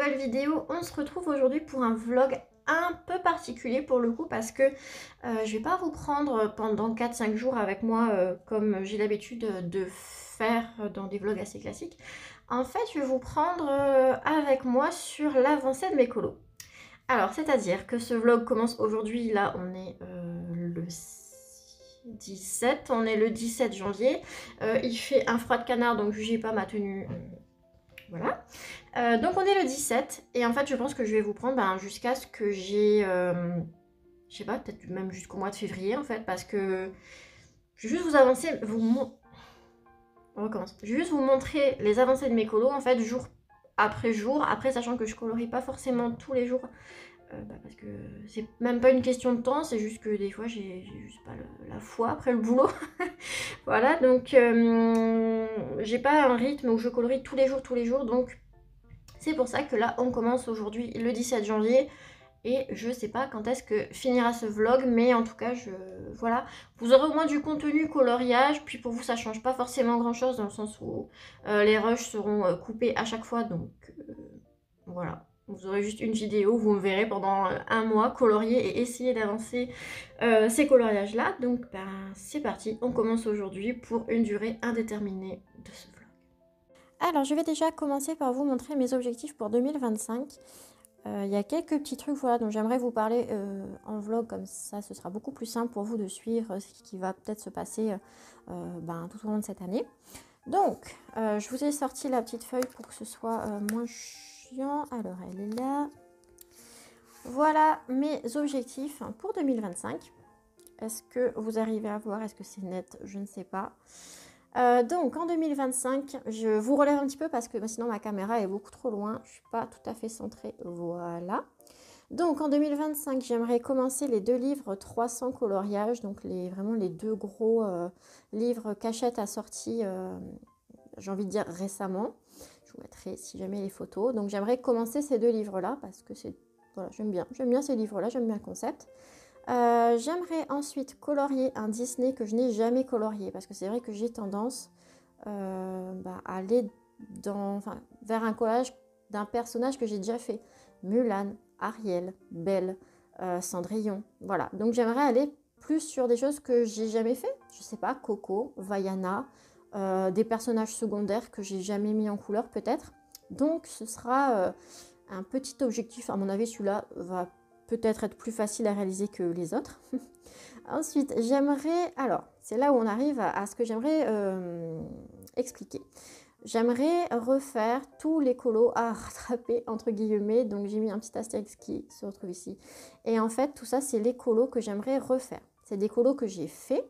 nouvelle vidéo. On se retrouve aujourd'hui pour un vlog un peu particulier pour le coup parce que je vais pas vous prendre pendant 4-5 jours avec moi comme j'ai l'habitude de faire dans des vlogs assez classiques. En fait, je vais vous prendre avec moi sur l'avancée de mes colos. Alors, c'est-à-dire que ce vlog commence aujourd'hui, là on est le 17, on est le 17 janvier. Il fait un froid de canard, donc jugez pas ma tenue. Voilà. Donc on est le 17 et en fait je pense que je vais vous prendre jusqu'à ce que j'ai, je sais pas, peut-être même jusqu'au mois de février en fait, parce que je vais juste vous avancer, on recommence. Je vais juste vous montrer les avancées de mes colos en fait jour après jour, après sachant que je colorie pas forcément tous les jours. Parce que c'est même pas une question de temps, c'est juste que des fois j'ai juste pas la foi après le boulot. Voilà, donc j'ai pas un rythme où je colorie tous les jours, donc c'est pour ça que là on commence aujourd'hui le 17 janvier et je sais pas quand est-ce que finira ce vlog, mais en tout cas voilà, vous aurez au moins du contenu coloriage, puis pour vous ça change pas forcément grand chose dans le sens où les rushs seront coupés à chaque fois, donc voilà. Vous aurez juste une vidéo, vous me verrez pendant un mois colorier et essayer d'avancer ces coloriages-là. Donc c'est parti, on commence aujourd'hui pour une durée indéterminée de ce vlog. Alors je vais déjà commencer par vous montrer mes objectifs pour 2025. Il y a quelques petits trucs voilà, dont j'aimerais vous parler en vlog, comme ça ce sera beaucoup plus simple pour vous de suivre ce qui va peut-être se passer tout au long de cette année. Donc je vous ai sorti la petite feuille pour que ce soit moins chiant. Alors elle est là. Voilà mes objectifs pour 2025. Est-ce que vous arrivez à voir? Est-ce que c'est net? Je ne sais pas. Donc en 2025, je vous relève un petit peu parce que sinon ma caméra est beaucoup trop loin. Je ne suis pas tout à fait centrée. Voilà. Donc en 2025, j'aimerais commencer les 2 livres 300 coloriages. Donc vraiment les 2 gros livres cachettes assortis, j'ai envie de dire récemment. Je vous mettrai si jamais les photos. Donc j'aimerais commencer ces 2 livres-là parce que voilà, j'aime bien ces livres-là, j'aime bien le concept. J'aimerais ensuite colorier un Disney que je n'ai jamais colorié parce que c'est vrai que j'ai tendance à aller vers un collage d'un personnage que j'ai déjà fait. Mulan, Ariel, Belle, Cendrillon. Voilà, donc j'aimerais aller plus sur des choses que j'ai jamais fait. Je sais pas, Coco, Vaiana, des personnages secondaires que j'ai jamais mis en couleur peut-être. Donc ce sera un petit objectif. À mon avis, celui-là va peut-être être plus facile à réaliser que les autres. Ensuite, j'aimerais... Alors, c'est là où on arrive à ce que j'aimerais expliquer. J'aimerais refaire tous les colos à rattraper, entre guillemets. Donc, j'ai mis un petit astérix qui se retrouve ici. Et en fait, tout ça, c'est les colos que j'aimerais refaire. C'est des colos que j'ai fait.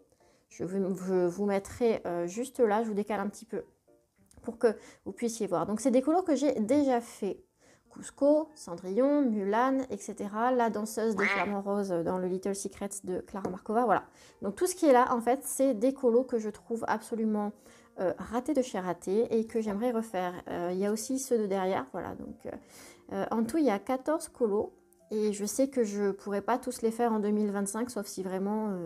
Je vous mettrai juste là. Je vous décale un petit peu pour que vous puissiez voir. Donc, c'est des colos que j'ai déjà fait. Cusco, Cendrillon, Mulan, etc. La danseuse des flamants roses dans le Little Secrets de Clara Markova, voilà. Donc tout ce qui est là, en fait, c'est des colos que je trouve absolument ratés de chez ratés et que j'aimerais refaire. Il y a aussi ceux de derrière, voilà. Donc en tout, il y a 14 colos et je sais que je ne pourrai pas tous les faire en 2025, sauf si vraiment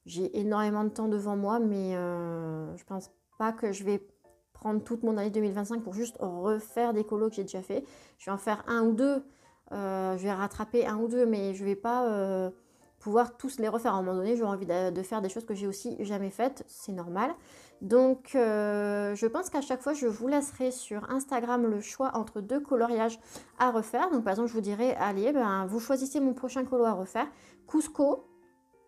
j'ai énormément de temps devant moi, mais je pense pas que je vais prendre toute mon année 2025 pour juste refaire des colos que j'ai déjà fait. Je vais en faire un ou deux, je vais rattraper un ou deux, mais je vais pas pouvoir tous les refaire. À un moment donné, j'aurai envie de faire des choses que j'ai aussi jamais faites, c'est normal. Donc je pense qu'à chaque fois, je vous laisserai sur Instagram le choix entre 2 coloriages à refaire. Donc par exemple, je vous dirai, allez, vous choisissez mon prochain colo à refaire. Cusco,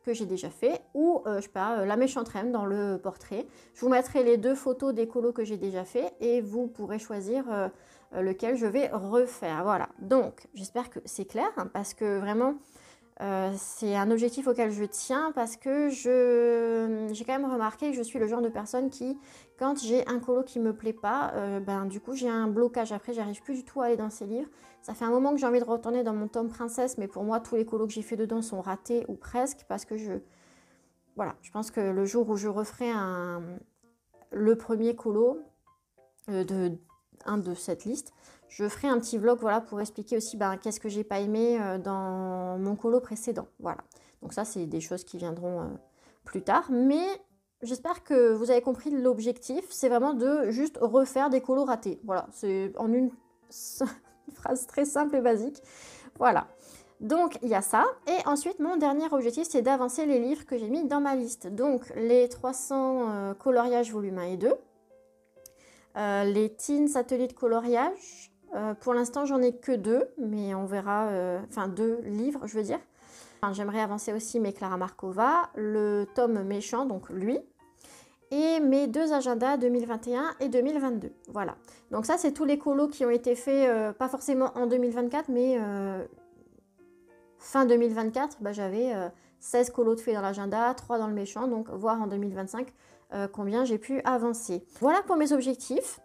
que j'ai déjà fait, ou je sais pas, la méchante reine dans le portrait. Je vous mettrai les 2 photos des colos que j'ai déjà fait et vous pourrez choisir lequel je vais refaire. Voilà, donc j'espère que c'est clair parce que vraiment c'est un objectif auquel je tiens parce que j'ai quand même remarqué que je suis le genre de personne qui, quand j'ai un colo qui me plaît pas, du coup j'ai un blocage. Après, j'arrive plus du tout à aller dans ces livres. Ça fait un moment que j'ai envie de retourner dans mon tome princesse, mais pour moi, tous les colos que j'ai fait dedans sont ratés ou presque parce que voilà, je pense que le jour où je referai le premier colo de cette liste, je ferai un petit vlog voilà, pour expliquer aussi qu'est-ce que j'ai pas aimé dans mon colo précédent. Voilà. Donc ça, c'est des choses qui viendront plus tard. Mais j'espère que vous avez compris l'objectif. C'est vraiment de juste refaire des colos ratés. Voilà, c'est en une Une phrase très simple et basique. Voilà. Donc, il y a ça. Et ensuite, mon dernier objectif, c'est d'avancer les livres que j'ai mis dans ma liste. Donc, les 300 coloriages volume 1 et 2. Les Teens ateliers de coloriage. Pour l'instant, j'en ai que 2, mais on verra... Enfin, 2 livres, je veux dire. Enfin, j'aimerais avancer aussi mes Clara Markova, le tome méchant, donc lui. Et mes 2 agendas 2021 et 2022. Voilà. Donc ça, c'est tous les colos qui ont été faits, pas forcément en 2024, mais... fin 2024, bah, j'avais 16 colos de faits dans l'agenda, 3 dans le méchant, donc voir en 2025 combien j'ai pu avancer. Voilà pour mes objectifs.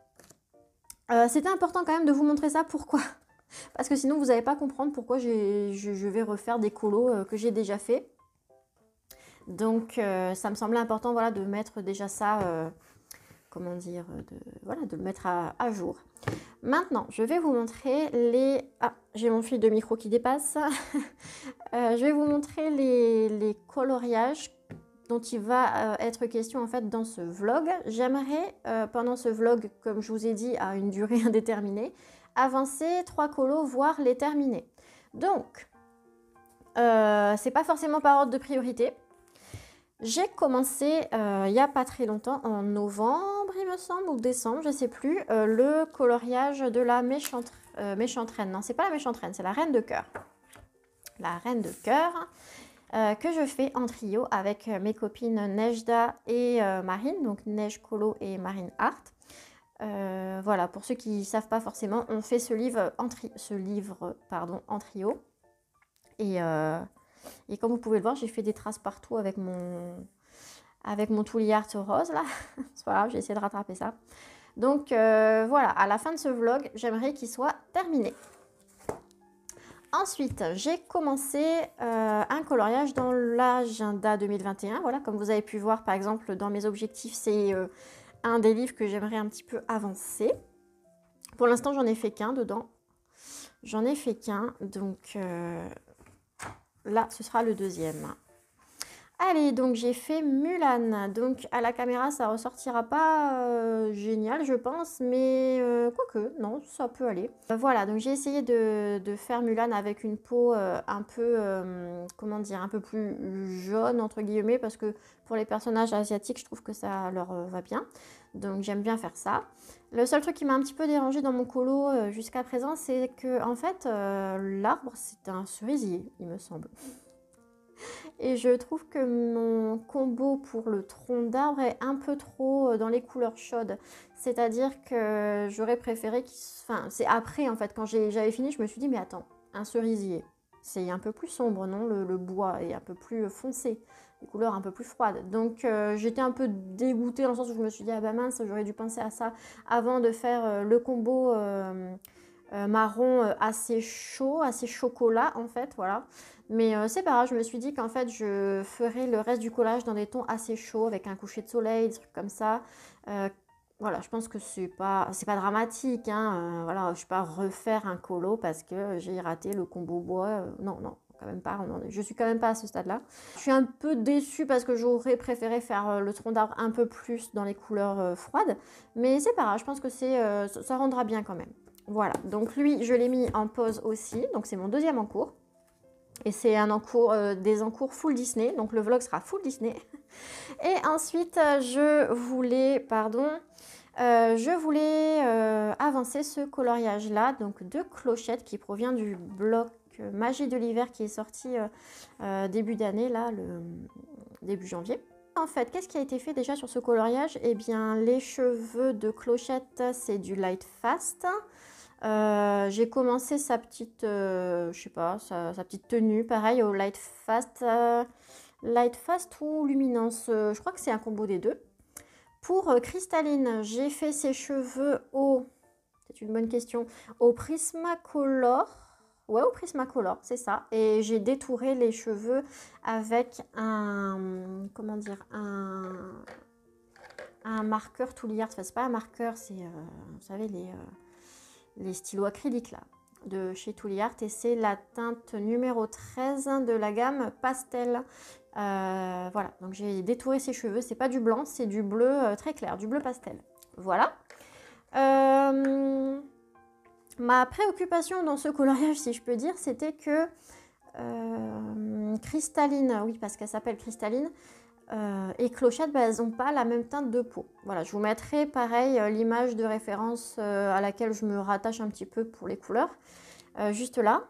C'était important quand même de vous montrer ça, pourquoi? Parce que sinon vous n'allez pas comprendre pourquoi je vais refaire des colos que j'ai déjà fait. Donc ça me semblait important, voilà, de mettre déjà ça, comment dire, voilà, de le mettre à jour. Maintenant, je vais vous montrer les... Ah, j'ai mon fil de micro qui dépasse. Je vais vous montrer les coloriages dont il va être question en fait dans ce vlog. J'aimerais, pendant ce vlog, comme je vous ai dit, à une durée indéterminée, avancer 3 colos, voire les terminer. Donc, c'est pas forcément par ordre de priorité. J'ai commencé il n'y a pas très longtemps, en novembre il me semble, ou décembre, je sais plus, le coloriage de la méchante reine. Non, c'est pas la méchante reine, c'est la reine de cœur. La reine de cœur que je fais en trio avec mes copines Nejda et Marine, donc Neige Colo et Marine Art. Voilà, pour ceux qui ne savent pas forcément, on fait ce livre en trio. Et comme vous pouvez le voir, j'ai fait des traces partout avec mon Tooly Art rose là. C'est pas grave, j'ai essayé de rattraper ça. Donc voilà, à la fin de ce vlog, j'aimerais qu'il soit terminé. Ensuite, j'ai commencé un coloriage dans l'agenda 2021. Voilà, comme vous avez pu voir par exemple dans mes objectifs, c'est un des livres que j'aimerais un petit peu avancer. Pour l'instant, j'en ai fait qu'un dedans. J'en ai fait qu'un, donc... là, ce sera le deuxième. Allez, donc j'ai fait Mulan. Donc à la caméra, ça ressortira pas génial, je pense, mais quoique, non, ça peut aller. Voilà, donc j'ai essayé de faire Mulan avec une peau un peu, comment dire, un peu plus jaune, entre guillemets, parce que pour les personnages asiatiques, je trouve que ça leur va bien. Donc j'aime bien faire ça. Le seul truc qui m'a un petit peu dérangé dans mon colo jusqu'à présent, c'est que en fait, l'arbre, c'est un cerisier, il me semble. Et je trouve que mon combo pour le tronc d'arbre est un peu trop dans les couleurs chaudes. C'est-à-dire que j'aurais préféré qu'il... Enfin, c'est après, en fait, quand j'avais fini, je me suis dit, mais attends, un cerisier, c'est un peu plus sombre, non? Le bois est un peu plus foncé, les couleurs un peu plus froides. Donc, j'étais un peu dégoûtée dans le sens où je me suis dit, ah bah mince, j'aurais dû penser à ça avant de faire le combo... marron assez chaud, assez chocolat en fait, voilà. Mais c'est pas grave, je me suis dit qu'en fait je ferais le reste du collage dans des tons assez chauds avec un coucher de soleil, des trucs comme ça. Voilà, je pense que c'est pas dramatique, hein. Voilà, je ne vais pas refaire un colo parce que j'ai raté le combo bois. Non, non, quand même pas. Je suis quand même pas à ce stade-là. Je suis un peu déçue parce que j'aurais préféré faire le tronc d'arbre un peu plus dans les couleurs froides. Mais c'est pas grave, je pense que ça rendra bien quand même. Voilà, donc lui, je l'ai mis en pause aussi, donc c'est mon deuxième encours. Et c'est un encours, des encours full Disney, donc le vlog sera full Disney. Et ensuite, je voulais avancer ce coloriage-là, donc de clochettes qui provient du bloc Magie de l'hiver qui est sorti début d'année, là, le début janvier. En fait, qu'est-ce qui a été fait déjà sur ce coloriage? Eh bien, les cheveux de clochette, c'est du Light Fast. J'ai commencé sa petite, je sais pas, sa petite tenue, pareil au Light Fast. Light Fast ou Luminance, je crois que c'est un combo des deux. Pour Cristalline, j'ai fait ses cheveux au, c'est une bonne question, au Prismacolor. Ouais, au Prismacolor, c'est ça. Et j'ai détouré les cheveux avec un, comment dire, un marqueur Tooly Art. Enfin, c'est pas un marqueur, c'est, vous savez, les stylos acryliques là, de chez Tooly Art. Et c'est la teinte numéro 13 de la gamme Pastel. Voilà, donc j'ai détouré ses cheveux. C'est pas du blanc, c'est du bleu très clair, du bleu pastel. Voilà. Ma préoccupation dans ce coloriage, si je peux dire, c'était que Cristalline, oui, parce qu'elle s'appelle Cristalline, et Clochette, bah, elles n'ont pas la même teinte de peau. Voilà, je vous mettrai pareil l'image de référence à laquelle je me rattache un petit peu pour les couleurs, juste là.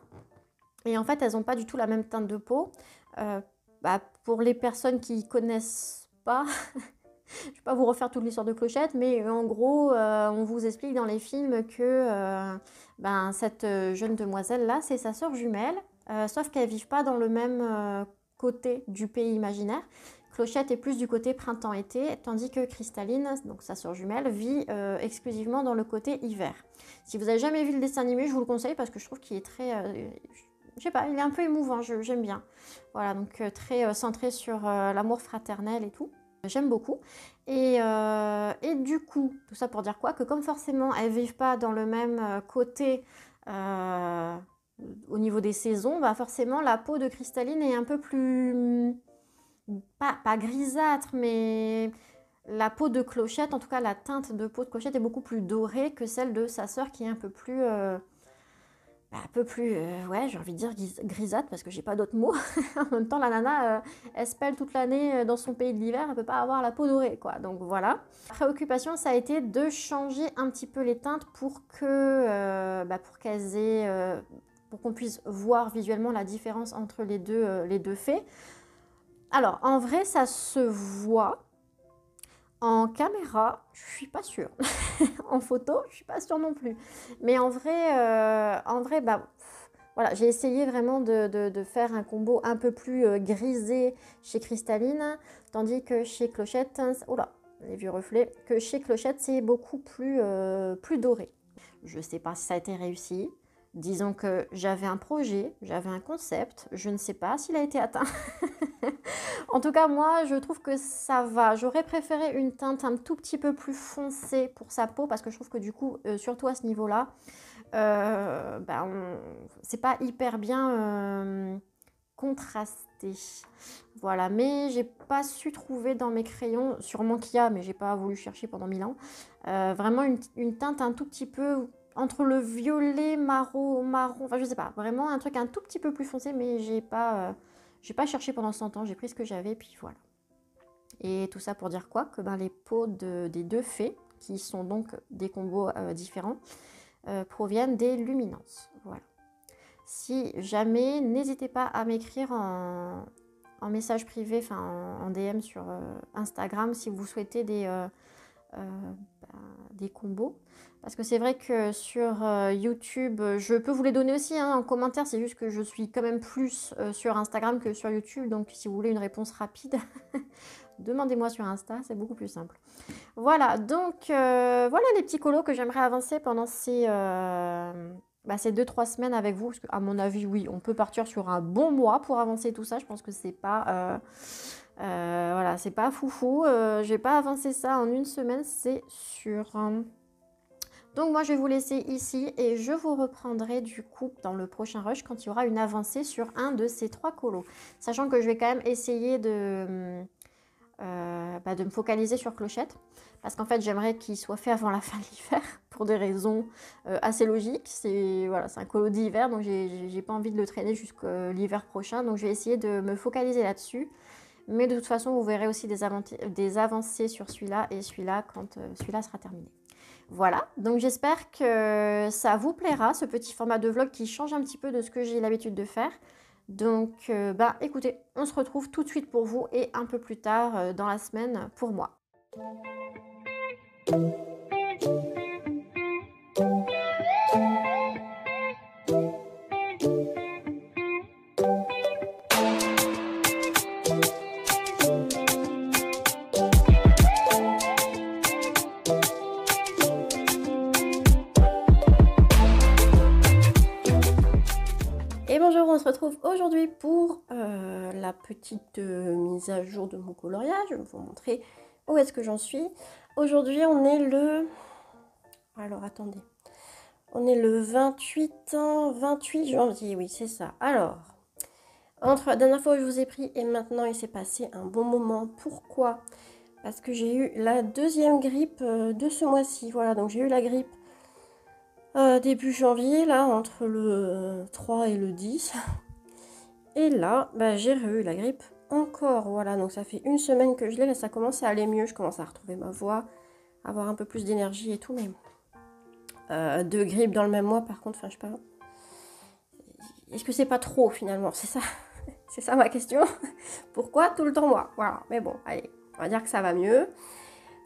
Et en fait, elles n'ont pas du tout la même teinte de peau. Bah, pour les personnes qui connaissent pas, je ne vais pas vous refaire toute l'histoire de Clochette, mais en gros, on vous explique dans les films que ben, cette jeune demoiselle-là, c'est sa sœur jumelle, sauf qu'elles ne vivent pas dans le même côté du pays imaginaire. Clochette est plus du côté printemps-été, tandis que Cristalline, donc sa sœur jumelle, vit exclusivement dans le côté hiver. Si vous n'avez jamais vu le dessin animé, je vous le conseille parce que je trouve qu'il est très... je sais pas, il est un peu émouvant, j'aime bien. Voilà, donc très centré sur l'amour fraternel et tout. J'aime beaucoup. Et du coup, tout ça pour dire quoi? Que comme forcément, elles vivent pas dans le même côté au niveau des saisons, bah forcément, la peau de Cristalline est un peu plus... pas grisâtre, mais la peau de Clochette, en tout cas la teinte de peau de Clochette est beaucoup plus dorée que celle de sa sœur qui est un peu plus... ouais, j'ai envie de dire grisâtre parce que j'ai pas d'autres mots. En même temps, la nana, elle se pèle toute l'année dans son pays de l'hiver, elle peut pas avoir la peau dorée, quoi. Donc voilà. La préoccupation, ça a été de changer un petit peu les teintes pour que, pour qu'elles aient, pour qu'on puisse voir visuellement la différence entre les deux fées. Alors, en vrai, ça se voit. En caméra, je suis pas sûre. En photo, je suis pas sûre non plus. Mais en vrai, bah, voilà, j'ai essayé vraiment de faire un combo un peu plus grisé chez Cristalline, tandis que chez Clochette, oh là, les vieux reflets, que chez Clochette, c'est beaucoup plus doré. Je sais pas si ça a été réussi. Disons que j'avais un projet, j'avais un concept, je ne sais pas s'il a été atteint. En tout cas, moi, je trouve que ça va. J'aurais préféré une teinte un tout petit peu plus foncée pour sa peau, parce que je trouve que du coup, surtout à ce niveau-là, c'est pas hyper bien contrasté. Voilà, mais j'ai pas su trouver dans mes crayons, sûrement qu'il y a, mais j'ai pas voulu chercher pendant 1000 ans, vraiment une teinte un tout petit peu entre le violet, marron, enfin je sais pas, vraiment un truc un tout petit peu plus foncé, mais j'ai pas cherché pendant 100 ans, j'ai pris ce que j'avais, puis voilà. Et tout ça pour dire quoi? Que ben, les peaux des deux fées, qui sont donc des combos différents, proviennent des luminances. Voilà. Si jamais, n'hésitez pas à m'écrire en message privé, enfin en DM sur Instagram, si vous souhaitez des combos. Parce que c'est vrai que sur YouTube, je peux vous les donner aussi hein, en commentaire, c'est juste que je suis quand même plus sur Instagram que sur YouTube, donc si vous voulez une réponse rapide, demandez-moi sur Insta, c'est beaucoup plus simple. Voilà, donc voilà les petits colos que j'aimerais avancer pendant ces 2-3 semaines avec vous, parce qu'à mon avis, oui, on peut partir sur un bon mois pour avancer tout ça, je pense que c'est pas... voilà, c'est pas foufou, je vais pas avancer ça en une semaine, c'est sûr. Donc moi je vais vous laisser ici et je vous reprendrai du coup dans le prochain rush quand il y aura une avancée sur un de ces 3 colos. Sachant que je vais quand même essayer de me focaliser sur Clochette. Parce qu'en fait j'aimerais qu'il soit fait avant la fin de l'hiver pour des raisons assez logiques. C'est un colo d'hiver donc j'ai pas envie de le traîner jusqu'à l'hiver prochain. Donc je vais essayer de me focaliser là-dessus. Mais de toute façon vous verrez aussi des avancées sur celui-là et celui-là quand celui-là sera terminé. Voilà, donc j'espère que ça vous plaira, ce petit format de vlog qui change un petit peu de ce que j'ai l'habitude de faire. Donc, écoutez, on se retrouve tout de suite pour vous et un peu plus tard dans la semaine pour moi. Et bonjour, on se retrouve aujourd'hui pour la petite mise à jour de mon coloriage. Je vais vous montrer où est-ce que j'en suis. Aujourd'hui, on est le... Alors, attendez. On est le 28 janvier, oui, c'est ça. Alors, entre la dernière fois où je vous ai pris et maintenant, il s'est passé un bon moment. Pourquoi? Parce que j'ai eu la deuxième grippe de ce mois-ci. Voilà, donc j'ai eu la grippe début janvier, là, entre le 3 et le 10. Et là, bah, j'ai eu la grippe encore, voilà. Donc ça fait une semaine que je l'ai, là, ça commence à aller mieux. Je commence à retrouver ma voix, avoir un peu plus d'énergie et tout, mais deux grippes dans le même mois, par contre, enfin, je sais pas. Est-ce que c'est pas trop, finalement? C'est ça, c'est ça ma question. Pourquoi tout le temps moi? Voilà, mais bon, allez, on va dire que ça va mieux.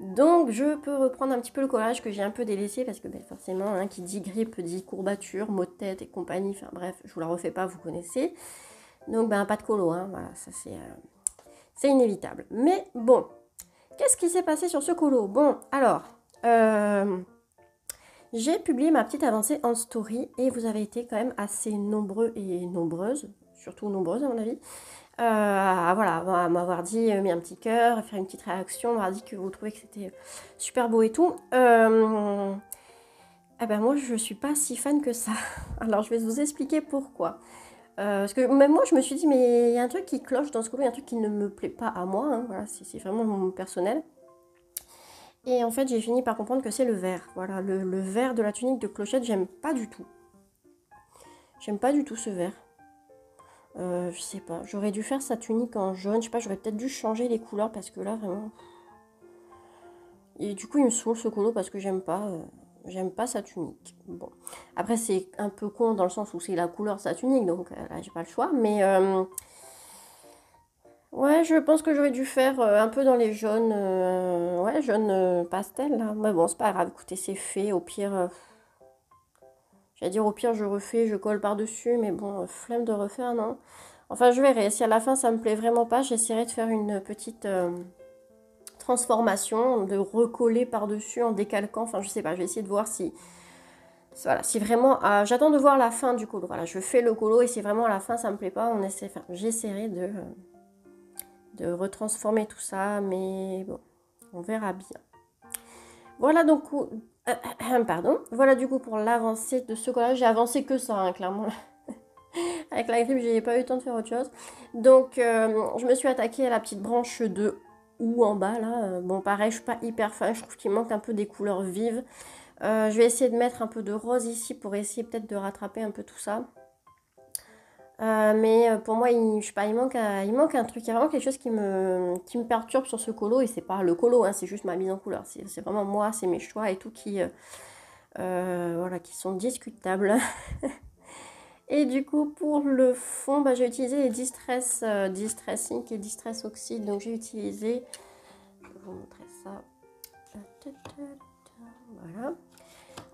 Donc je peux reprendre un petit peu le collage que j'ai un peu délaissé parce que ben, forcément, hein, qui dit grippe dit courbature, maux de tête et compagnie. Enfin bref, je vous la refais pas, vous connaissez. Donc ben pas de colo, hein, voilà, ça c'est inévitable. Mais bon, qu'est-ce qui s'est passé sur ce colo? Bon, alors, j'ai publié ma petite avancée en story et vous avez été quand même assez nombreux et nombreuses, surtout nombreuses à mon avis, voilà, à m'avoir dit, mis un petit cœur, faire une petite réaction, m'avoir dit que vous trouvez que c'était super beau et tout. Eh ben moi, je suis pas si fan que ça. Alors, je vais vous expliquer pourquoi. Parce que même moi, je me suis dit, mais il y a un truc qui cloche dans ce colo, il y a un truc qui ne me plaît pas à moi, hein, voilà, c'est vraiment mon personnel. Et en fait, j'ai fini par comprendre que c'est le vert. Voilà, le vert de la tunique de Clochette, j'aime pas du tout. J'aime pas du tout ce vert. Je sais pas, j'aurais dû faire sa tunique en jaune, je sais pas, j'aurais peut-être dû changer les couleurs parce que là, vraiment... Et du coup, il me saoule ce colo parce que j'aime pas sa tunique. Bon, après, c'est un peu con dans le sens où c'est la couleur de sa tunique, donc là, j'ai pas le choix, mais... ouais, je pense que j'aurais dû faire un peu dans les jaunes, ouais, jaunes pastel, là. Mais bon, c'est pas grave, écoutez, c'est fait, au pire... j'allais dire, au pire, je refais, je colle par-dessus, mais bon, flemme de refaire, non. Enfin, je verrai. Si à la fin, ça me plaît vraiment pas, j'essaierai de faire une petite transformation, de recoller par-dessus en décalquant. Enfin, je sais pas, je vais essayer de voir si... Voilà, si vraiment... j'attends de voir la fin du colo. Voilà, je fais le colo et si vraiment à la fin, ça me plaît pas, enfin, j'essaierai de retransformer tout ça, mais bon, on verra bien. Voilà donc... pardon. Voilà du coup pour l'avancée de ce collage. J'ai avancé que ça, hein, clairement. Avec la grippe, j'ai pas eu le temps de faire autre chose. Donc, je me suis attaquée à la petite branche de houx en bas, là. Bon, pareil, je suis pas hyper fan. Je trouve qu'il manque un peu des couleurs vives. Je vais essayer de mettre un peu de rose ici pour essayer peut-être de rattraper un peu tout ça. Mais pour moi, je sais pas, il manque un truc. Il y a vraiment quelque chose qui me perturbe sur ce colo. Et c'est pas le colo, hein, c'est juste ma mise en couleur. C'est vraiment moi, c'est mes choix et tout qui, voilà, qui sont discutables. Et du coup, pour le fond, bah, j'ai utilisé les Distress Ink et Distress Oxide. Donc, j'ai utilisé... Je vais vous montrer ça. Voilà.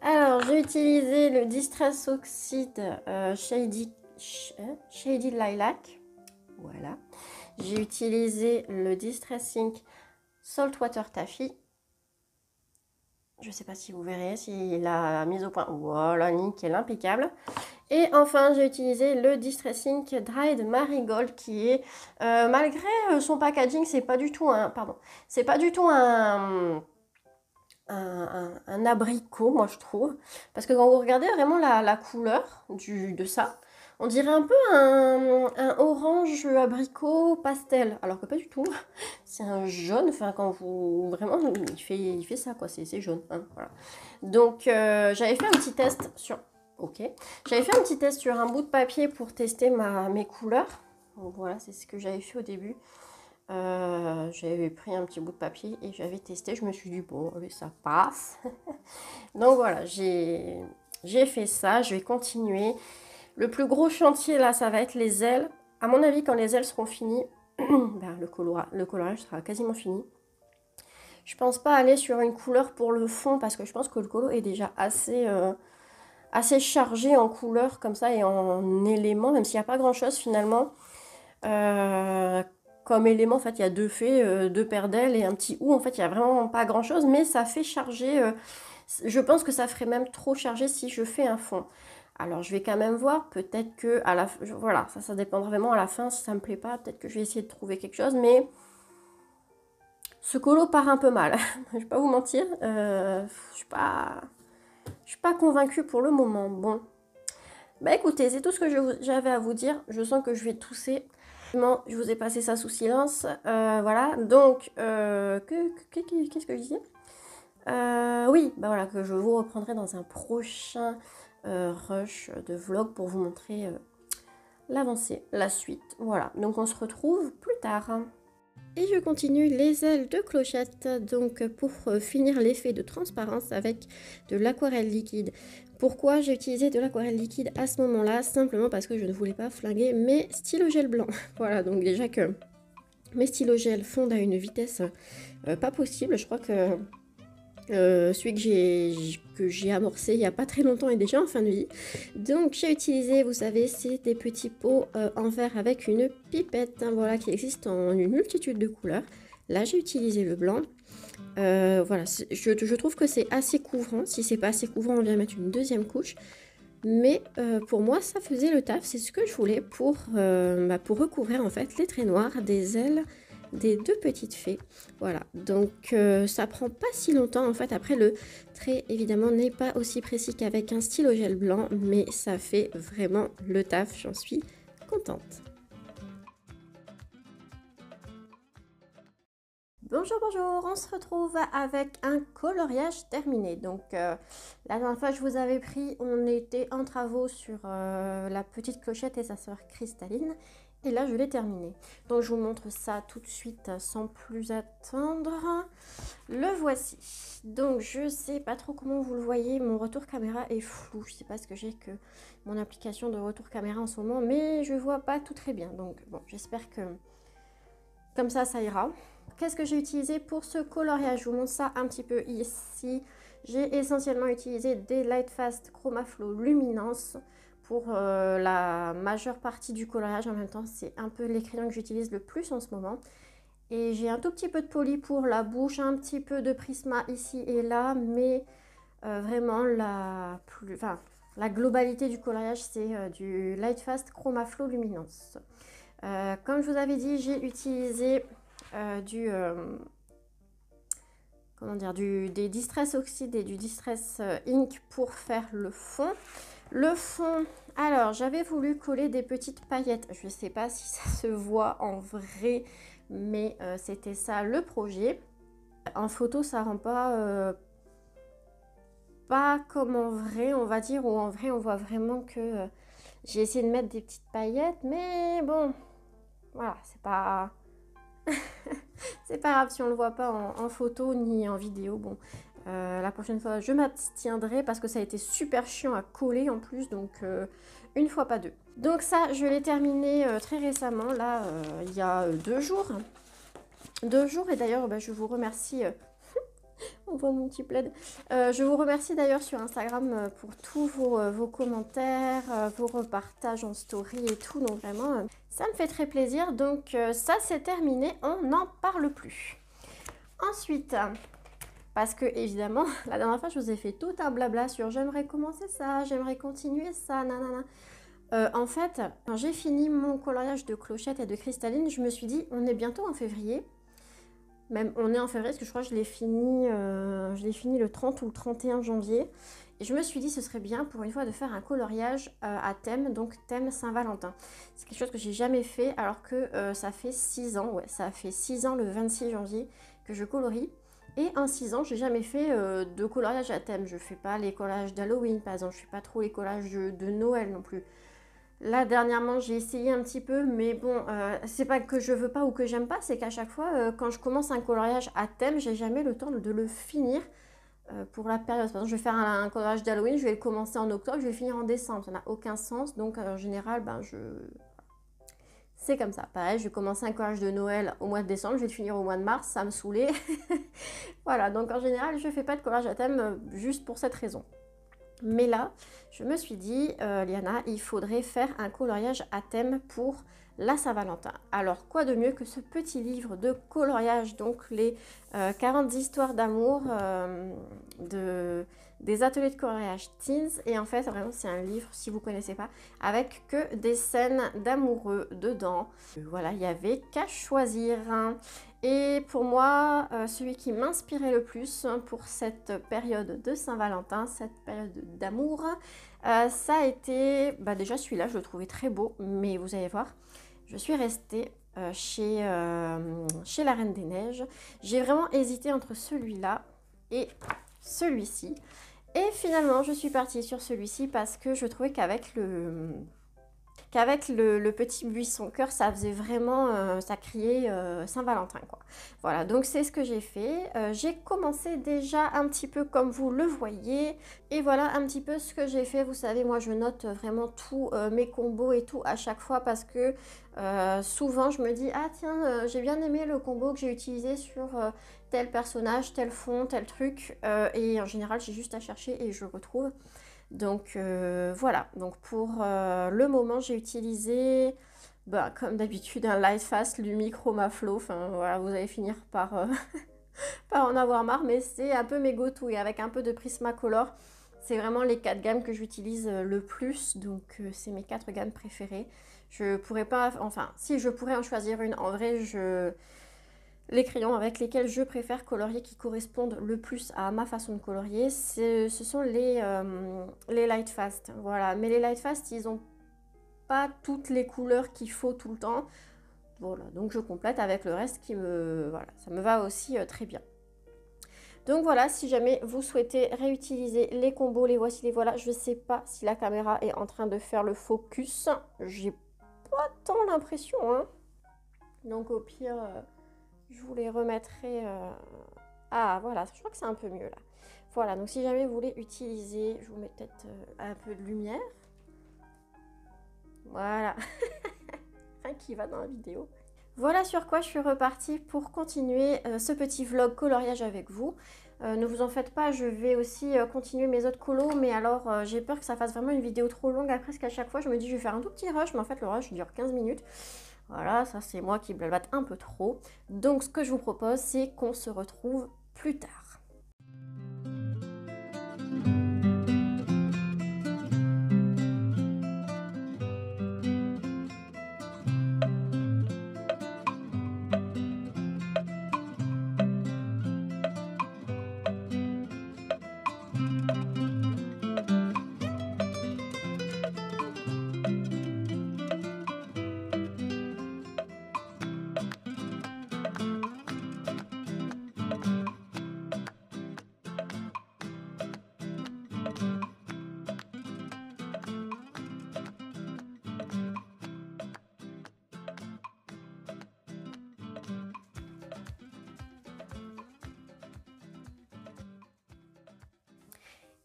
Alors, j'ai utilisé le Distress Oxide Shady Lilac. Voilà. J'ai utilisé le Distress Ink Saltwater Taffy. Je ne sais pas si vous verrez, si la mise au point... Voilà, nickel, impeccable. Et enfin, j'ai utilisé le Distress Ink Dried Marigold qui est, malgré son packaging, c'est pas du tout un... Pardon. C'est pas du tout un abricot, moi je trouve. Parce que quand vous regardez vraiment la couleur de ça, on dirait un peu un orange abricot pastel. Alors que pas du tout. C'est un jaune, enfin quand vous... Vraiment, il fait ça quoi, c'est jaune. Hein, voilà. Donc j'avais fait un petit test sur... Ok. J'avais fait un petit test sur un bout de papier pour tester mes couleurs. Donc voilà, c'est ce que j'avais fait au début. J'avais pris un petit bout de papier et j'avais testé. Je me suis dit, bon, allez, ça passe. Donc voilà, j'ai fait ça. Je vais continuer. Le plus gros chantier, là, ça va être les ailes. À mon avis, quand les ailes seront finies, ben, le colorage sera quasiment fini. Je pense pas aller sur une couleur pour le fond parce que je pense que le colo est déjà assez chargé en couleurs comme ça et en éléments, même s'il n'y a pas grand chose finalement. Comme élément, en fait, il y a deux faits, deux paires d'ailes et un petit ou. En fait, il n'y a vraiment pas grand chose, mais ça fait charger. Je pense que ça ferait même trop chargé si je fais un fond. Alors, je vais quand même voir. Peut-être que à la voilà, ça dépendra vraiment à la fin. Si ça me plaît pas, peut-être que je vais essayer de trouver quelque chose. Mais ce colo part un peu mal. Je vais pas vous mentir. Je suis pas convaincue pour le moment. Bon. Bah écoutez, c'est tout ce que j'avais à vous dire. Je sens que je vais tousser. Je vous ai passé ça sous silence. Voilà. Donc, qu'est-ce que je disais? Oui, bah voilà, que je vous reprendrai dans un prochain rush de vlog pour vous montrer l'avancée, la suite. Voilà, donc on se retrouve plus tard. Et je continue les ailes de clochette, donc pour finir l'effet de transparence avec de l'aquarelle liquide. Pourquoi j'ai utilisé de l'aquarelle liquide à ce moment-là? Simplement parce que je ne voulais pas flinguer mes stylos gel blancs. Voilà, donc déjà que mes stylos gel fondent à une vitesse pas possible. Je crois que celui que j'ai amorcé il n'y a pas très longtemps est déjà en fin de vie. Donc j'ai utilisé, vous savez, c'est des petits pots en verre avec une pipette, hein, voilà, qui existe en une multitude de couleurs. Là j'ai utilisé le blanc. Voilà, je trouve que c'est assez couvrant. Si c'est pas assez couvrant, on vient mettre une deuxième couche. Mais pour moi, ça faisait le taf. C'est ce que je voulais pour recouvrir en fait les traits noirs des ailes des deux petites fées. Voilà, donc ça prend pas si longtemps en fait. Après, le trait évidemment n'est pas aussi précis qu'avec un stylo gel blanc, mais ça fait vraiment le taf, j'en suis contente. Bonjour, bonjour, on se retrouve avec un coloriage terminé. Donc la dernière fois je vous avais pris, on était en travaux sur la petite clochette et sa sœur cristalline. Et là je l'ai terminé. Donc je vous montre ça tout de suite sans plus attendre. Le voici. Donc je sais pas trop comment vous le voyez, mon retour caméra est flou. Je sais pas ce que j'ai que mon application de retour caméra en ce moment, mais je vois pas tout très bien. Donc bon, j'espère que comme ça ira. Qu'est-ce que j'ai utilisé pour ce coloriage? Je vous montre ça un petit peu ici. J'ai essentiellement utilisé des Lightfast Chromaflow Luminance pour la majeure partie du coloriage. En même temps, c'est un peu les crayons que j'utilise le plus en ce moment. Et j'ai un tout petit peu de poli pour la bouche, un petit peu de Prisma ici et là, mais vraiment la globalité du coloriage, c'est du Lightfast Chromaflow Luminance. Comme je vous avais dit, j'ai utilisé des Distress Oxide et du Distress Ink pour faire le fond. Le fond, alors j'avais voulu coller des petites paillettes. Je ne sais pas si ça se voit en vrai, mais c'était ça le projet. En photo, ça rend pas comme en vrai, on va dire, ou en vrai, on voit vraiment que j'ai essayé de mettre des petites paillettes, mais bon, voilà, c'est pas... c'est pas grave si on le voit pas en photo ni en vidéo. Bon, la prochaine fois je m'abstiendrai parce que ça a été super chiant à coller en plus, donc une fois pas deux. Donc ça je l'ai terminé très récemment, là il y a 2 jours. 2 jours, et d'ailleurs je vous remercie. On voit mon petit plaid. Je vous remercie d'ailleurs sur Instagram pour tous vos commentaires, vos repartages en story et tout. Donc vraiment, ça me fait très plaisir. Donc ça c'est terminé, on n'en parle plus. Ensuite, parce que évidemment, la dernière fois je vous ai fait tout un blabla sur j'aimerais commencer ça, j'aimerais continuer ça, nanana. En fait, quand j'ai fini mon coloriage de clochette et de cristalline, je me suis dit on est bientôt en février. Même on est en février parce que je crois que je l'ai fini le 30 ou le 31 janvier. Et je me suis dit ce serait bien pour une fois de faire un coloriage à thème, donc thème Saint-Valentin. C'est quelque chose que j'ai jamais fait alors que ça fait 6 ans, ouais, ça fait 6 ans le 26 janvier que je colorie. Et en 6 ans, j'ai jamais fait de coloriage à thème. Je fais pas les collages d'Halloween par exemple, je fais pas trop les collages de Noël non plus. Là, dernièrement, j'ai essayé un petit peu, mais bon, c'est pas que je veux pas ou que j'aime pas, c'est qu'à chaque fois, quand je commence un coloriage à thème, j'ai jamais le temps de le finir pour la période. Par exemple, je vais faire un coloriage d'Halloween, je vais le commencer en octobre, je vais le finir en décembre, ça n'a aucun sens. Donc, en général, c'est comme ça. Pareil, je vais commencer un coloriage de Noël au mois de décembre, je vais le finir au mois de mars, ça me saoulait. Voilà, donc en général, je fais pas de coloriage à thème juste pour cette raison. Mais là, je me suis dit, Liana, il faudrait faire un coloriage à thème pour la Saint-Valentin. Alors, quoi de mieux que ce petit livre de coloriage, donc les 40 histoires d'amour des ateliers de coloriage Teens. Et en fait, vraiment, c'est un livre, si vous ne connaissez pas, avec que des scènes d'amoureux dedans. Voilà, il n'y avait qu'à choisir. Et pour moi, celui qui m'inspirait le plus pour cette période de Saint-Valentin, cette période d'amour, ça a été, déjà celui-là, je le trouvais très beau, mais vous allez voir, je suis restée chez la Reine des Neiges. J'ai vraiment hésité entre celui-là et celui-ci. Et finalement, je suis partie sur celui-ci parce que je trouvais qu'avec le petit buisson cœur, ça faisait vraiment, ça criait Saint-Valentin, quoi. Voilà, donc c'est ce que j'ai fait. J'ai commencé déjà un petit peu comme vous le voyez. Et voilà un petit peu ce que j'ai fait. Vous savez, moi, je note vraiment tous mes combos et tout à chaque fois parce que souvent, je me dis, ah tiens, j'ai bien aimé le combo que j'ai utilisé sur tel personnage, tel fond, tel truc. Et en général, j'ai juste à chercher et je retrouve. Donc voilà, donc pour le moment j'ai utilisé comme d'habitude un Light Fast, Lumi, Chroma Flow, enfin voilà, vous allez finir par, par en avoir marre, mais c'est un peu mes go-to et avec un peu de Prismacolor, c'est vraiment les 4 gammes que j'utilise le plus, donc c'est mes 4 gammes préférées. Je pourrais pas, enfin si je pourrais en choisir une, en vrai les crayons avec lesquels je préfère colorier qui correspondent le plus à ma façon de colorier, ce sont les Light Fast. Voilà, mais les Light Fast, ils n'ont pas toutes les couleurs qu'il faut tout le temps. Voilà, donc je complète avec le reste qui me... Voilà, ça me va aussi très bien. Donc voilà, si jamais vous souhaitez réutiliser les combos, les voici, les voilà. Je ne sais pas si la caméra est en train de faire le focus. J'ai pas tant l'impression, hein. Donc au pire... je vous les remettrai... Ah, voilà, je crois que c'est un peu mieux, là. Voilà, donc si jamais vous voulez utiliser... Je vous mets peut-être un peu de lumière. Voilà. Rien qui va dans la vidéo. Voilà sur quoi je suis repartie pour continuer ce petit vlog coloriage avec vous. Ne vous en faites pas, je vais aussi continuer mes autres colos, mais alors j'ai peur que ça fasse vraiment une vidéo trop longue après, parce qu'à chaque fois je me dis je vais faire un tout petit rush, mais en fait le rush dure 15 minutes. Voilà, ça c'est moi qui blabate un peu trop. Donc ce que je vous propose, c'est qu'on se retrouve plus tard.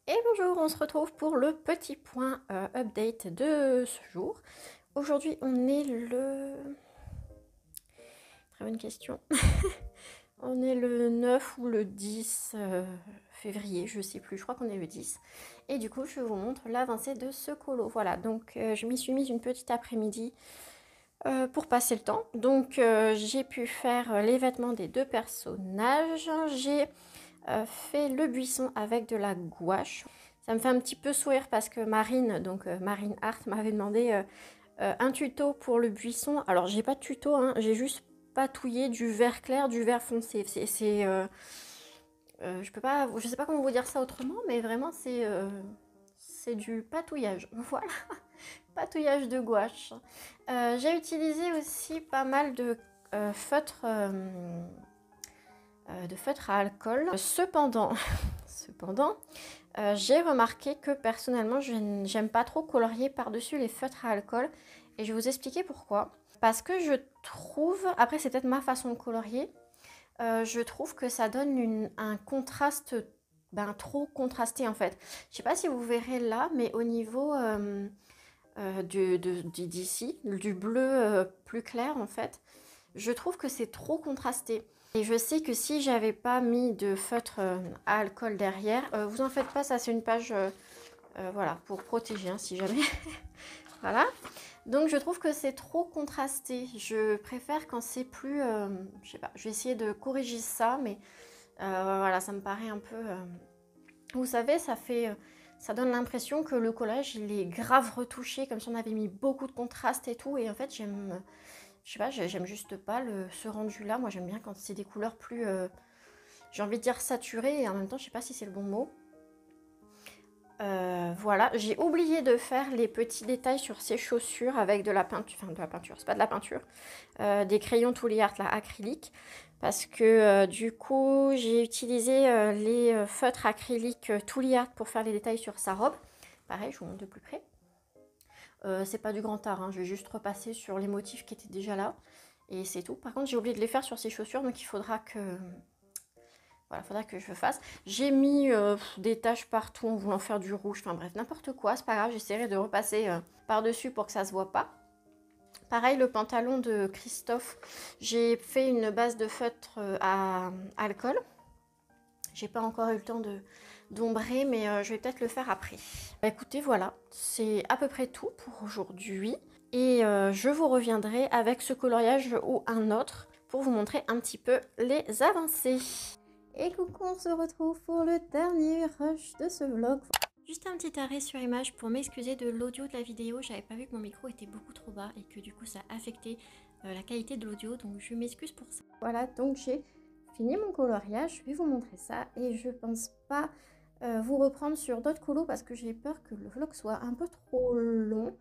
Et bonjour, on se retrouve pour le petit point update de ce jour. Aujourd'hui, on est le... Très bonne question. On est le 9 ou le 10 février, je sais plus, je crois qu'on est le 10. Et du coup, je vous montre l'avancée de ce colo. Voilà, donc je m'y suis mise une petite après-midi pour passer le temps. Donc j'ai pu faire les vêtements des deux personnages. J'ai fait le buisson avec de la gouache. Ça me fait un petit peu sourire parce que Marine, donc Marine Art, m'avait demandé un tuto pour le buisson. Alors j'ai pas de tuto, hein, j'ai juste patouillé du vert clair, du vert foncé. Je sais pas comment vous dire ça autrement, mais vraiment c'est du patouillage. Voilà, patouillage de gouache. J'ai utilisé aussi pas mal de feutre à alcool. Cependant, j'ai remarqué que personnellement, je j'aime pas trop colorier par-dessus les feutres à alcool. Et je vais vous expliquer pourquoi. Parce que je trouve, après c'est peut-être ma façon de colorier, je trouve que ça donne un contraste trop contrasté en fait. Je sais pas si vous verrez là, mais au niveau d'ici, du bleu plus clair en fait, je trouve que c'est trop contrasté. Et je sais que si j'avais pas mis de feutre à alcool derrière, vous en faites pas, ça c'est une page voilà, pour protéger hein, si jamais. Voilà. Donc je trouve que c'est trop contrasté. Je préfère quand c'est plus... je sais pas, je vais essayer de corriger ça, mais voilà, ça me paraît un peu... Vous savez, ça donne l'impression que le collage, il est grave retouché, comme si on avait mis beaucoup de contraste et tout. Et en fait, j'aime... Je sais pas, j'aime juste pas ce rendu-là. Moi, j'aime bien quand c'est des couleurs plus... j'ai envie de dire saturées, et en même temps, je sais pas si c'est le bon mot. Voilà, j'ai oublié de faire les petits détails sur ces chaussures avec de la peinture, enfin de la peinture, c'est pas de la peinture, des crayons Tooly Art là, acryliques, parce que du coup j'ai utilisé les feutres acryliques Tooly Art pour faire les détails sur sa robe. Pareil, je vous montre de plus près. C'est pas du grand art, hein, je vais juste repasser sur les motifs qui étaient déjà là, et c'est tout. Par contre j'ai oublié de les faire sur ces chaussures, donc il faudra que... Voilà, faudra que je fasse. J'ai mis des taches partout en voulant faire du rouge. Enfin bref, n'importe quoi. C'est pas grave, j'essaierai de repasser par-dessus pour que ça se voit pas. Pareil, le pantalon de Christophe. J'ai fait une base de feutre à alcool. J'ai pas encore eu le temps d'ombrer, mais je vais peut-être le faire après. Bah, écoutez, voilà. C'est à peu près tout pour aujourd'hui. Et je vous reviendrai avec ce coloriage ou un autre pour vous montrer un petit peu les avancées. Et coucou, on se retrouve pour le dernier rush de ce vlog. Juste un petit arrêt sur image pour m'excuser de l'audio de la vidéo. J'avais pas vu que mon micro était beaucoup trop bas et que du coup ça affectait la qualité de l'audio. Donc je m'excuse pour ça. Voilà, donc j'ai fini mon coloriage. Je vais vous montrer ça. Et je pense pas vous reprendre sur d'autres colos parce que j'ai peur que le vlog soit un peu trop long.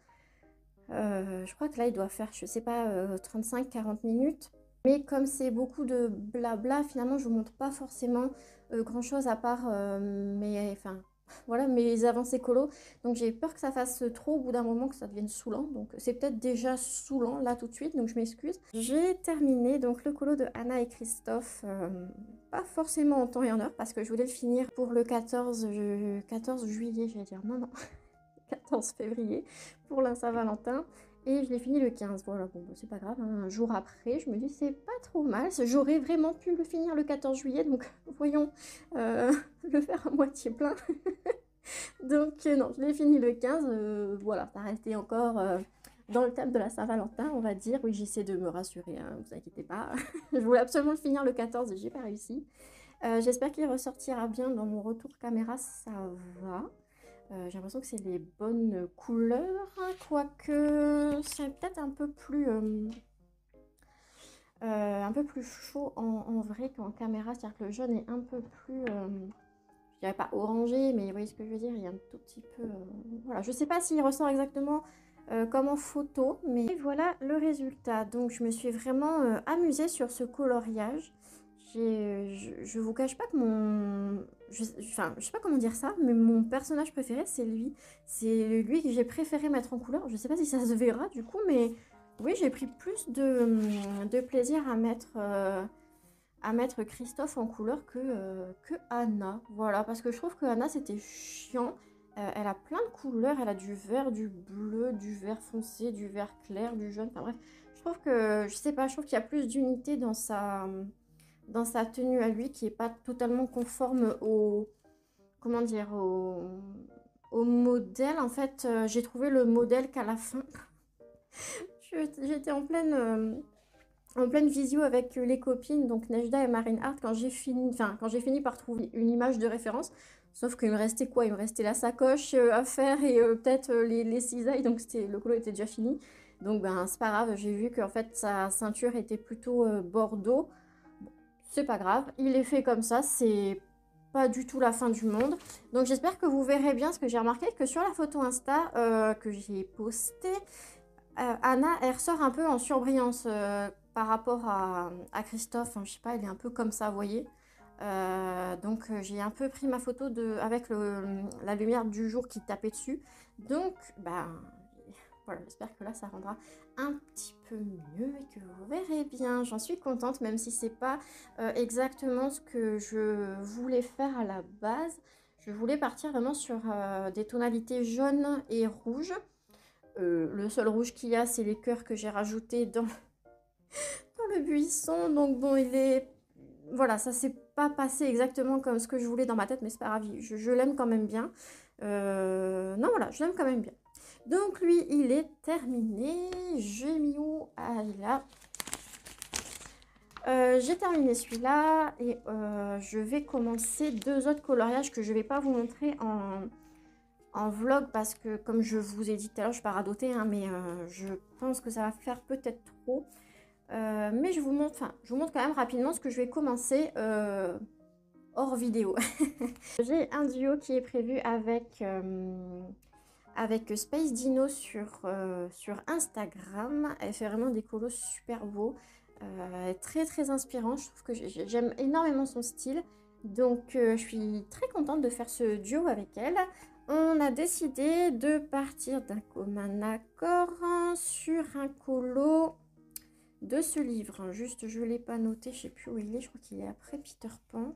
Je crois que là il doit faire, je sais pas, 35-40 minutes. Mais comme c'est beaucoup de blabla, finalement, je vous montre pas forcément grand chose à part voilà, mes avancées colo. Donc j'ai peur que ça fasse trop au bout d'un moment, que ça devienne saoulant. Donc c'est peut-être déjà saoulant là tout de suite, donc je m'excuse. J'ai terminé donc le colo de Anna et Christophe, pas forcément en temps et en heure, parce que je voulais le finir pour le 14 juillet, j'allais dire, non, 14 février, pour la Saint-Valentin. Et je l'ai fini le 15, voilà, bon, c'est pas grave, hein. Un jour après, je me dis c'est pas trop mal, j'aurais vraiment pu le finir le 14 juillet, donc voyons le faire à moitié plein. Donc non, je l'ai fini le 15, voilà, ça restait encore dans le thème de la Saint-Valentin, on va dire. Oui, j'essaie de me rassurer, hein, vous inquiétez pas. Je voulais absolument le finir le 14 et j'ai pas réussi. J'espère qu'il ressortira bien dans mon retour caméra, ça va. J'ai l'impression que c'est les bonnes couleurs, hein, quoique c'est peut-être un peu plus chaud en vrai qu'en caméra, c'est-à-dire que le jaune est un peu plus, je dirais pas orangé, mais vous voyez ce que je veux dire, il y a un tout petit peu, voilà, je sais pas s'il ressort exactement comme en photo, mais voilà le résultat. Donc je me suis vraiment amusée sur ce coloriage. Je vous cache pas que je sais pas comment dire ça, mais mon personnage préféré, c'est lui. C'est lui que j'ai préféré mettre en couleur. Je sais pas si ça se verra du coup, mais oui, j'ai pris plus de plaisir à mettre Christophe en couleur que Anna. Voilà, parce que je trouve que Anna, c'était chiant. Elle a plein de couleurs. Elle a du vert, du bleu, du vert foncé, du vert clair, du jaune. Enfin bref, je trouve que, je sais pas, je trouve qu'il y a plus d'unité dans sa tenue à lui, qui est pas totalement conforme au, comment dire, au modèle. En fait, j'ai trouvé le modèle qu'à la fin. J'étais en pleine visio avec les copines, donc Nejda et Marine Hart, quand j'ai fini par trouver une image de référence. Sauf qu'il me restait quoi? Il me restait la sacoche à faire et peut-être les cisailles, donc le colo était déjà fini. Donc ben c'est pas grave, j'ai vu qu'en fait sa ceinture était plutôt bordeaux. C'est pas grave, il est fait comme ça, c'est pas du tout la fin du monde. Donc j'espère que vous verrez bien, ce que j'ai remarqué que sur la photo Insta que j'ai postée, Anna, elle ressort un peu en surbrillance par rapport à Christophe. Enfin, je sais pas, il est un peu comme ça, vous voyez. Donc j'ai un peu pris ma photo avec la lumière du jour qui tapait dessus. Donc, ben voilà, j'espère que là ça rendra un petit peu mieux et que vous verrez bien. J'en suis contente, même si c'est pas exactement ce que je voulais faire à la base. Je voulais partir vraiment sur des tonalités jaunes et rouges. Le seul rouge qu'il y a, c'est les cœurs que j'ai rajoutés dans le buisson. Donc bon, voilà, ça s'est pas passé exactement comme ce que je voulais dans ma tête, mais c'est pas grave, je l'aime quand même bien. Non, voilà, je l'aime quand même bien. Donc lui, il est terminé. J'ai mis où? Ah, il est là. J'ai terminé celui-là et je vais commencer deux autres coloriages que je vais pas vous montrer en vlog parce que comme je vous ai dit tout à l'heure, je ne suis pas radotée, hein, mais je pense que ça va faire peut-être trop. Mais je vous montre quand même rapidement ce que je vais commencer hors vidéo. J'ai un duo qui est prévu avec Space Dino sur Instagram. Elle fait vraiment des colos super beaux, très très inspirant. Je trouve que j'aime énormément son style. Donc je suis très contente de faire ce duo avec elle. On a décidé de partir d'un commun accord sur un colo de ce livre. Juste, je ne l'ai pas noté, je ne sais plus où il est, je crois qu'il est après Peter Pan.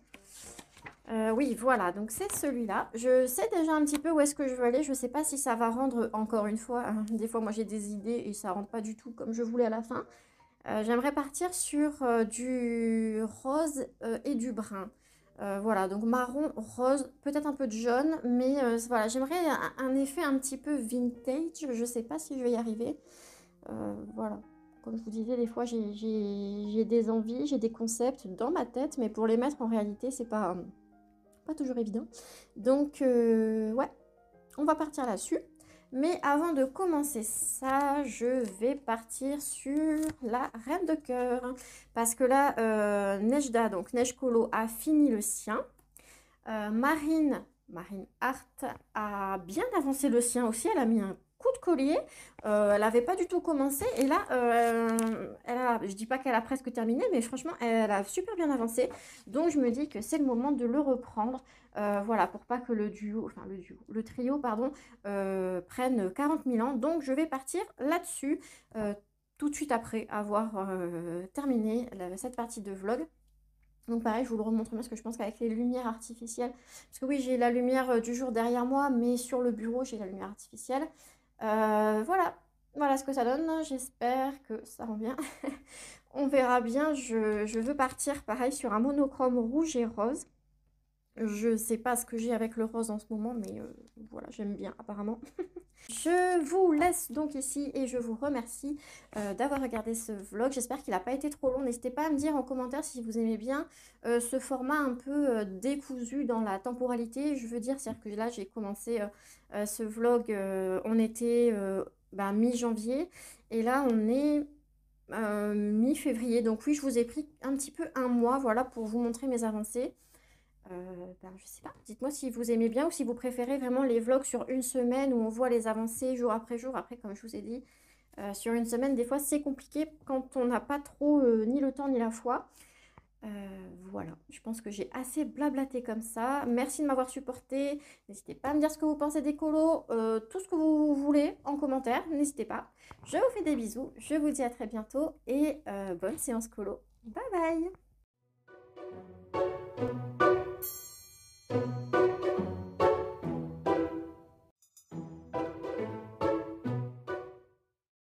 Oui, voilà, donc c'est celui-là. Je sais déjà un petit peu où est-ce que je veux aller. Je ne sais pas si ça va rendre, encore une fois, des fois moi j'ai des idées et ça ne rentre pas du tout comme je voulais à la fin. J'aimerais partir sur du rose et du brun. Voilà, donc marron, rose, peut-être un peu de jaune, mais voilà, j'aimerais un effet un petit peu vintage. Je ne sais pas si je vais y arriver. Voilà, comme je vous disais, des fois j'ai des envies, j'ai des concepts dans ma tête, mais pour les mettre en réalité, c'est pas toujours évident. Donc, ouais, on va partir là-dessus. Mais avant de commencer ça, je vais partir sur la Reine de Cœur. Parce que là, Nejda, donc Neige Colo, a fini le sien. Marine Hart a bien avancé le sien aussi. Elle a mis un coup de collier. Elle n'avait pas du tout commencé. Et là, je dis pas qu'elle a presque terminé, mais franchement, elle a super bien avancé. Donc, je me dis que c'est le moment de le reprendre. Voilà, pour pas que le trio, pardon, prenne 40 000 ans. Donc, je vais partir là-dessus tout de suite après avoir terminé cette partie de vlog. Donc pareil, je vous le remontre parce que je pense qu'avec les lumières artificielles, parce que oui, j'ai la lumière du jour derrière moi, mais sur le bureau, j'ai la lumière artificielle. Voilà ce que ça donne. J'espère que ça rend bien. On verra bien. Je veux partir pareil sur un monochrome rouge et rose. Je sais pas ce que j'ai avec le rose en ce moment, mais voilà, j'aime bien apparemment. Je vous laisse donc ici et je vous remercie d'avoir regardé ce vlog. J'espère qu'il n'a pas été trop long. N'hésitez pas à me dire en commentaire si vous aimez bien ce format un peu décousu dans la temporalité. Je veux dire, c'est-à-dire que là, j'ai commencé ce vlog, on était mi-janvier et là, on est mi-février. Donc oui, je vous ai pris un petit peu un mois, voilà, pour vous montrer mes avancées. Je sais pas, dites-moi si vous aimez bien ou si vous préférez vraiment les vlogs sur une semaine où on voit les avancées jour après jour. Après, comme je vous ai dit, sur une semaine, des fois c'est compliqué quand on n'a pas trop ni le temps ni la foi. Voilà, je pense que j'ai assez blablaté comme ça. Merci de m'avoir supporté. N'hésitez pas à me dire ce que vous pensez des colos, tout ce que vous voulez en commentaire. N'hésitez pas. Je vous fais des bisous. Je vous dis à très bientôt et bonne séance colo. Bye bye!